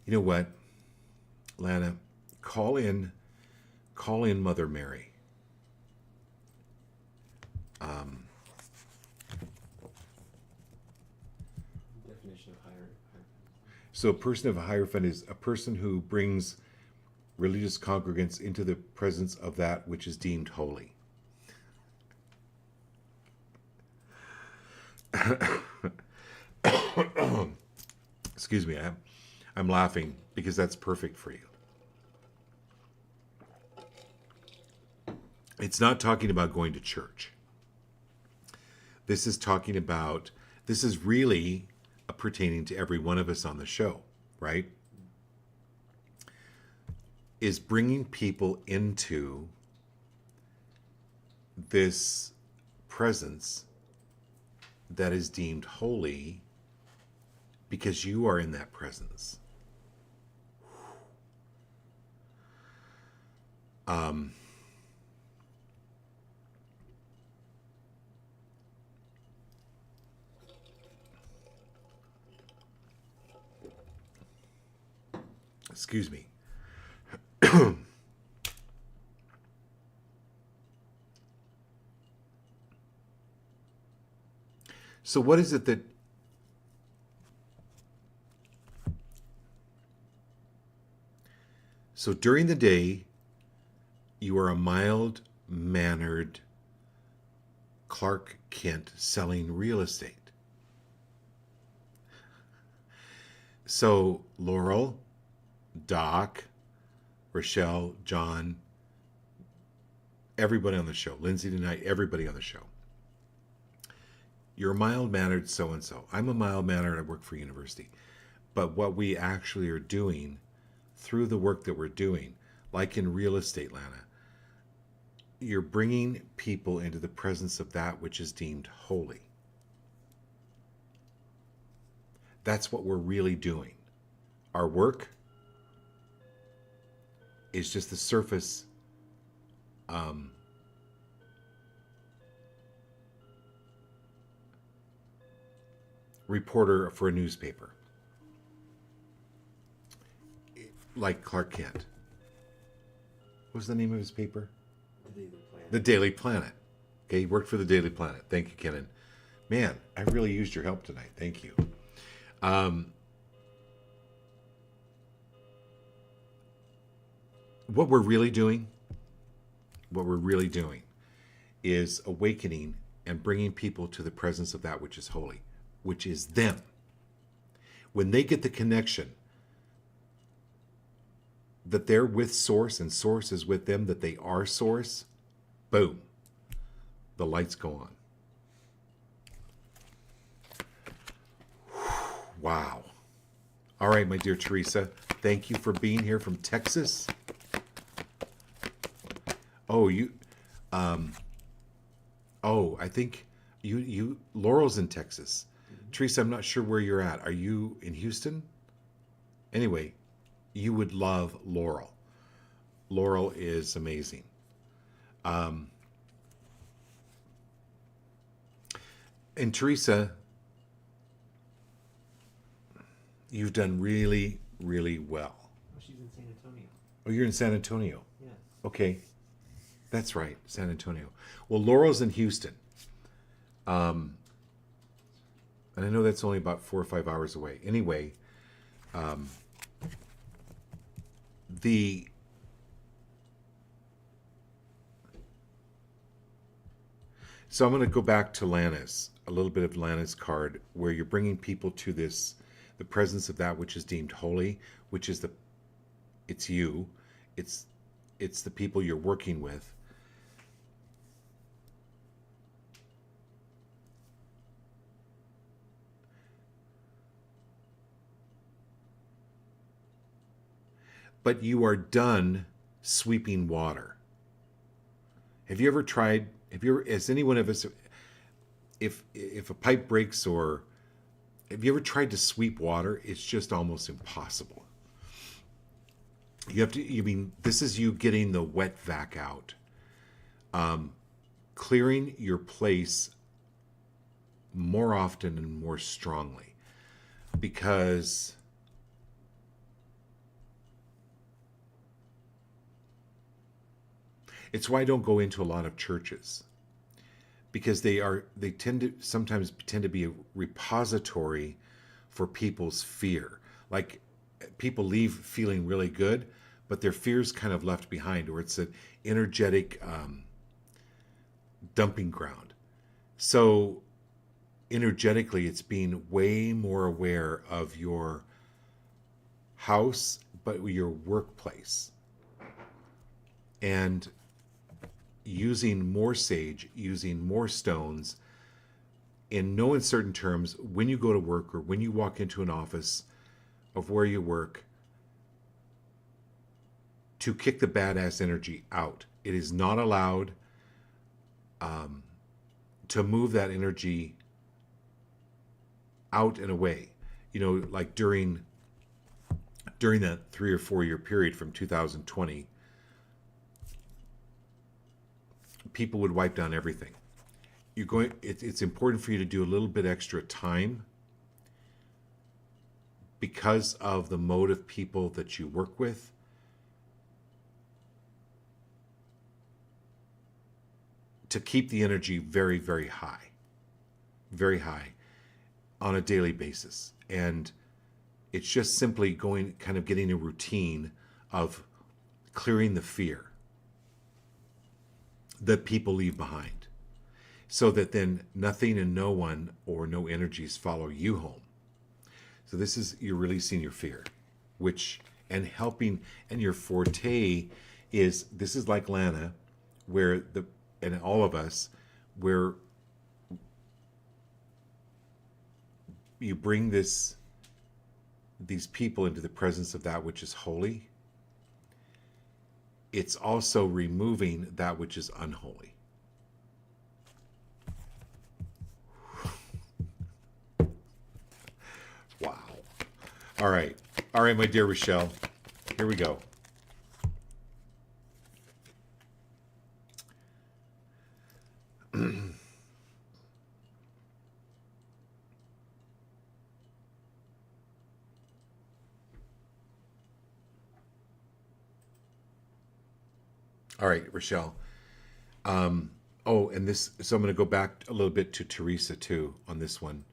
Speaker 2: You know what, Lana? Call in Mother Mary.
Speaker 3: Definition of hierophant.
Speaker 2: So a person of a Hierophant is a person who brings religious congregants into the presence of that which is deemed holy. Excuse me, I'm laughing because that's perfect for you. It's not talking about going to church. This is really pertaining to every one of us on the show, right? Is bringing people into this presence that is deemed holy because you are in that presence. Excuse me. So what is it that so during the day you are a mild-mannered Clark Kent selling real estate. So Laurel, Doc, Rochelle, John, everybody on the show, Lindsay tonight, everybody on the show. You're a mild-mannered so-and-so. I'm a mild-mannered, I work for university. But what we actually are doing through the work that we're doing, like in real estate, Lana, you're bringing people into the presence of that which is deemed holy. That's what we're really doing. Our work is just the surface reporter for a newspaper, like Clark Kent. What was the name of his paper?
Speaker 3: The Daily Planet.
Speaker 2: The Daily Planet. Okay, he worked for the Daily Planet. Thank you, Kenan. Man, I really used your help tonight. Thank you. What we're really doing is awakening and bringing people to the presence of that which is holy, which is them. When they get the connection that they're with Source and Source is with them, that they are Source, boom, the lights go on. Wow. All right, my dear Teresa, thank you for being here from Texas. Oh, I think Laurel's in Texas. Teresa, I'm not sure where you're at. Are you in Houston? Anyway, you would love Laurel. Laurel is amazing. And Teresa, you've done really, really well.
Speaker 3: Oh, she's in San Antonio.
Speaker 2: Oh, you're in San Antonio.
Speaker 3: Yeah.
Speaker 2: Okay. That's right, San Antonio. Well, Laurel's in Houston. And I know that's only about 4 or 5 hours away. Anyway, so I'm going to go back to Lana's, a little bit of Lana's card, where you're bringing people to this, the presence of that which is deemed holy, which is it's you, it's the people you're working with. But you are done sweeping water. Have you ever tried, has any one of us, if a pipe breaks, or have you ever tried to sweep water? It's just almost impossible. This is you getting the wet vac out. Clearing your place more often and more strongly. Because it's why I don't go into a lot of churches, because they sometimes tend to be a repository for people's fear. Like, people leave feeling really good, but their fear's kind of left behind, or it's an energetic dumping ground. So energetically, it's being way more aware of your house, but your workplace. And using more sage, using more stones, in no uncertain terms, when you go to work or when you walk into an office of where you work, to kick the badass energy out. It is not allowed to move that energy out and away. Like during that 3 or 4 year period from 2020, people would wipe down everything. It's important for you to do a little bit extra time, because of the mode of people that you work with. To keep the energy very, very high on a daily basis. And it's just simply getting a routine of clearing the fear that people leave behind, so that then nothing and no one or no energies follow you home. So you're releasing your fear, and your forte is, this is like Lana, and all of us, where you bring these people into the presence of that which is holy. It's also removing that which is unholy. Wow. All right, my dear Rochelle, here we go. All right, Rochelle. And so I'm going to go back a little bit to Teresa too on this one.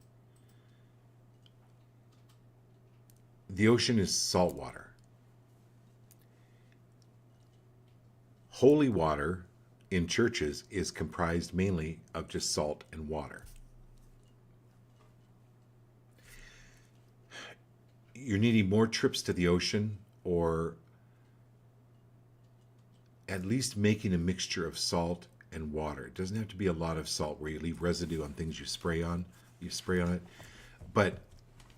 Speaker 2: The ocean is salt water. Holy water in churches is comprised mainly of just salt and water. You're needing more trips to the ocean, or at least making a mixture of salt and water. It doesn't have to be a lot of salt where you leave residue on things you spray on. You spray on it. But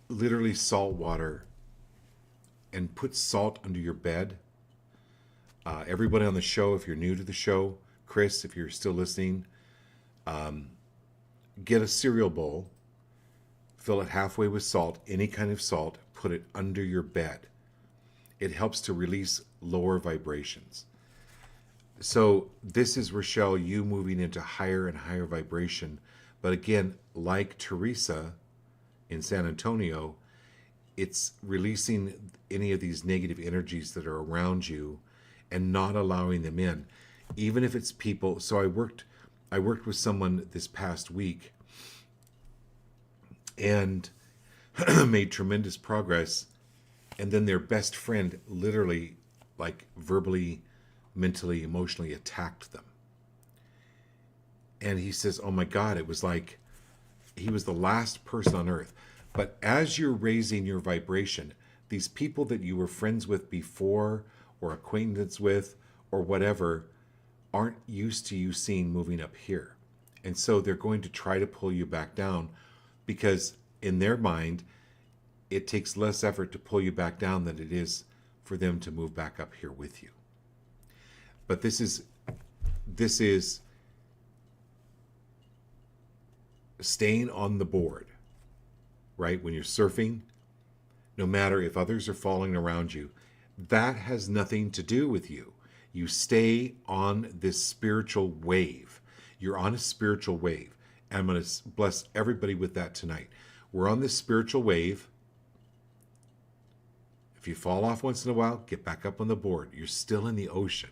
Speaker 2: literally salt water, and put salt under your bed. Everybody on the show, if you're new to the show, Chris, if you're still listening, get a cereal bowl, fill it halfway with salt, any kind of salt, put it under your bed. It helps to release lower vibrations. So this is, Rochelle, you moving into higher and higher vibration. But again, like Teresa in San Antonio, it's releasing any of these negative energies that are around you and not allowing them in. Even if it's people. So I worked with someone this past week and made tremendous progress. And then their best friend literally, like, verbally, mentally, emotionally attacked them. And he says, oh my God, it was like he was the last person on earth. But as you're raising your vibration, these people that you were friends with before or acquaintance with or whatever aren't used to you seeing moving up here. And so they're going to try to pull you back down because in their mind, it takes less effort to pull you back down than it is for them to move back up here with you. But this is staying on the board, right? When you're surfing, no matter if others are falling around you, that has nothing to do with you. You stay on this spiritual wave. You're on a spiritual wave. And I'm going to bless everybody with that tonight. We're on this spiritual wave. If you fall off once in a while, get back up on the board. You're still in the ocean.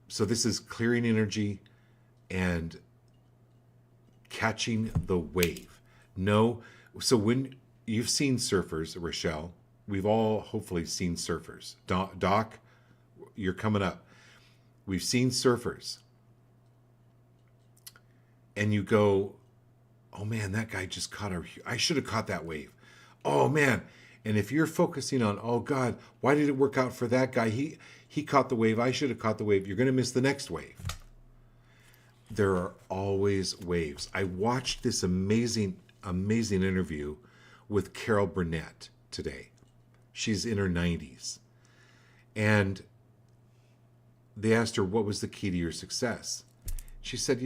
Speaker 2: So this is clearing energy and catching the wave. No, so when you've seen surfers, Rochelle, we've all hopefully seen surfers. Doc, you're coming up. We've seen surfers. And you go, oh man, that guy just caught I should have caught that wave. Oh man. And if you're focusing on, oh God, why did it work out for that guy? He caught the wave. I should have caught the wave. You're going to miss the next wave. There are always waves. I watched this amazing interview with Carol Burnett today. She's in her 90s. And they asked her, what was the key to your success? She said,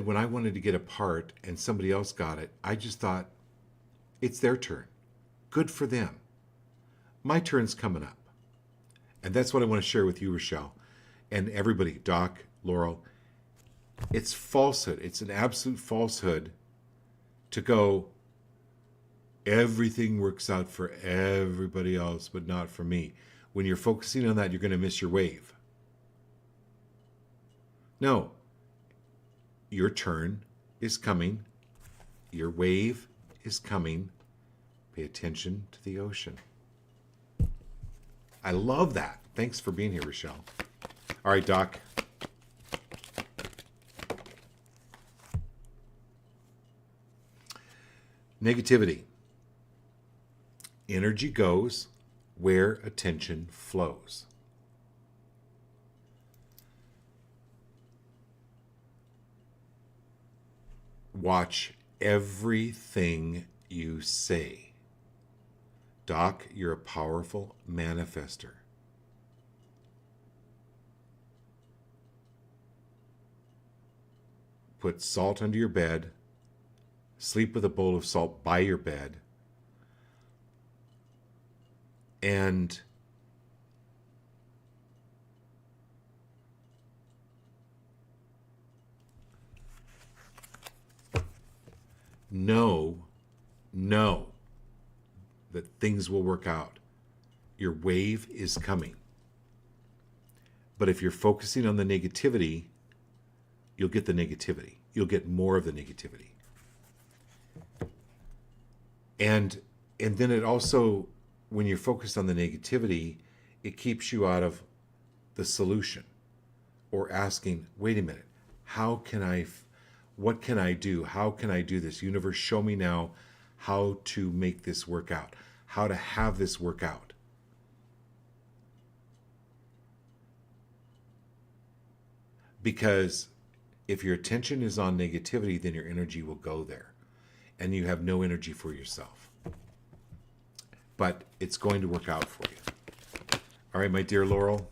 Speaker 2: when I wanted to get a part and somebody else got it, I just thought, it's their turn. Good for them. My turn's coming up. And that's what I want to share with you, Rochelle, and everybody, Doc, Laurel. It's falsehood. It's an absolute falsehood to go, everything works out for everybody else, but not for me. When you're focusing on that, you're going to miss your wave. No. Your turn is coming. Your wave is coming. Pay attention to the ocean. I love that. Thanks for being here, Rochelle. All right, Doc. Negativity. Energy goes where attention flows. Watch everything you say. Doc, you're a powerful manifester. Put salt under your bed. Sleep with a bowl of salt by your bed. And know that things will work out. Your wave is coming. But if you're focusing on the negativity, you'll get the negativity. You'll get more of the negativity. And then it also, when you're focused on the negativity, it keeps you out of the solution or asking, wait a minute, what can I do? How can I do this? Universe, show me now how to make this work out, how to have this work out. Because if your attention is on negativity, then your energy will go there. And you have no energy for yourself. But it's going to work out for you. All right, my dear Laurel.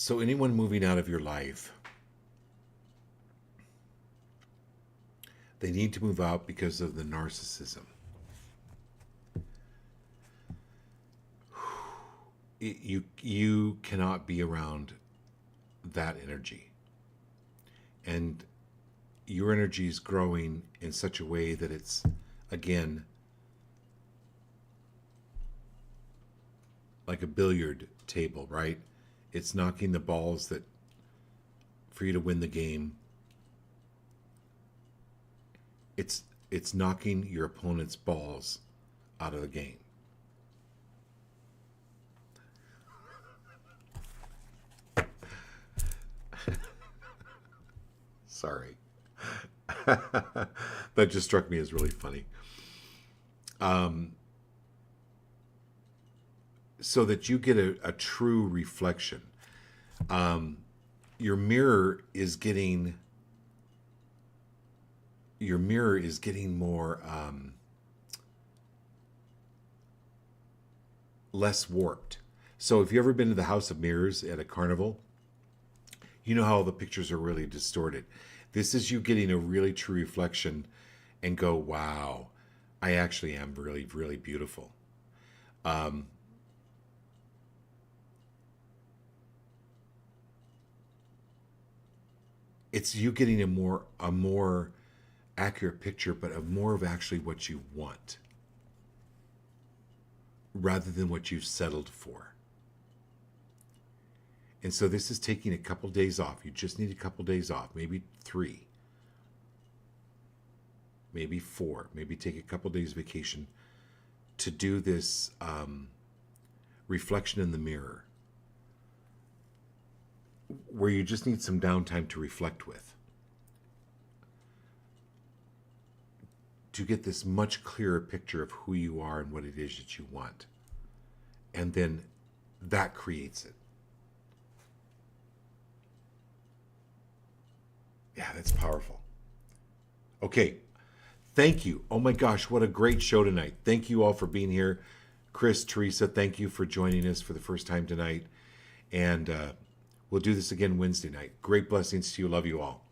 Speaker 2: So anyone moving out of your life, they need to move out because of the narcissism. You cannot be around that energy. And your energy is growing in such a way that it's, again, like a billiard table, right? It's knocking the balls that for you to win the game. It's knocking your opponent's balls out of the game. Sorry. That just struck me as really funny. So that you get a true reflection. Your mirror is getting more less warped. So if you've ever been to the House of Mirrors at a carnival, you know how the pictures are really distorted. This is you getting a really true reflection and go, wow, I actually am really, really beautiful. It's you getting a more accurate picture, but of more of actually what you want rather than what you've settled for. And so this is taking a couple days off. You just need a couple days off, maybe 3, maybe 4, maybe take a couple days vacation to do this reflection in the mirror, where you just need some downtime to reflect with, to get this much clearer picture of who you are and what it is that you want. And then that creates it. Yeah, that's powerful. Okay, thank you. Oh my gosh, what a great show tonight. Thank you all for being here. Chris, Teresa, thank you for joining us for the first time tonight. And we'll do this again Wednesday night. Great blessings to you. Love you all.